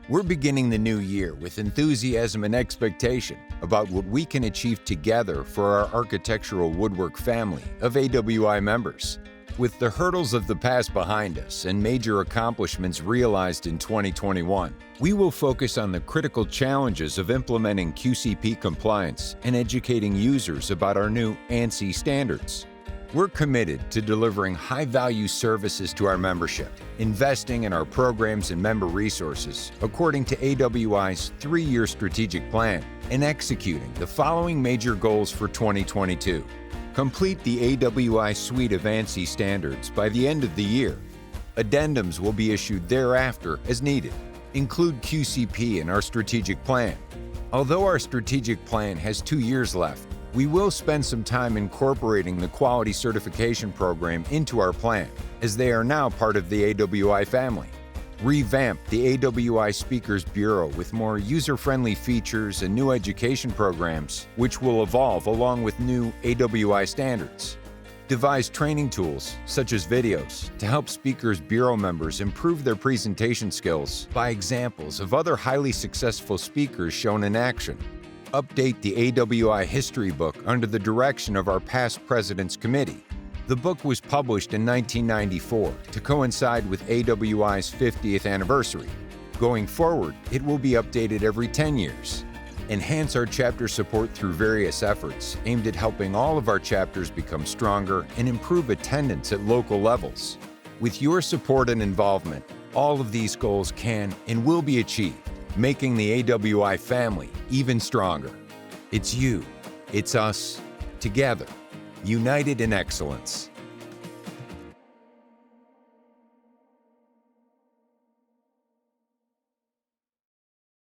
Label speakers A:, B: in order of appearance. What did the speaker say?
A: We're beginning the new year with enthusiasm and expectation about what we can achieve together for our architectural woodwork family of AWI members. With the hurdles of the past behind us and major accomplishments realized in 2021, we will focus on the critical challenges of implementing QCP compliance and educating users about our new ANSI standards. We're committed to delivering high-value services to our membership, investing in our programs and member resources according to AWI's 3-year strategic plan, and executing the following major goals for 2022. Complete the AWI suite of ANSI standards by the end of the year. Addendums will be issued thereafter as needed. Include QCP in our strategic plan. Although our strategic plan has 2 years left, we will spend some time incorporating the quality certification program into our plan, as they are now part of the AWI family. Revamp the AWI Speakers Bureau with more user-friendly features and new education programs, which will evolve along with new AWI standards. Devise training tools, such as videos, to help Speakers Bureau members improve their presentation skills by examples of other highly successful speakers shown in action. Update the AWI History Book under the direction of our Past Presidents Committee. The book was published in 1994 to coincide with AWI's 50th anniversary. Going forward, it will be updated every 10 years. Enhance our chapter support through various efforts aimed at helping all of our chapters become stronger and improve attendance at local levels. With your support and involvement, all of these goals can and will be achieved, making the AWI family even stronger. It's you, it's us, together, united in excellence.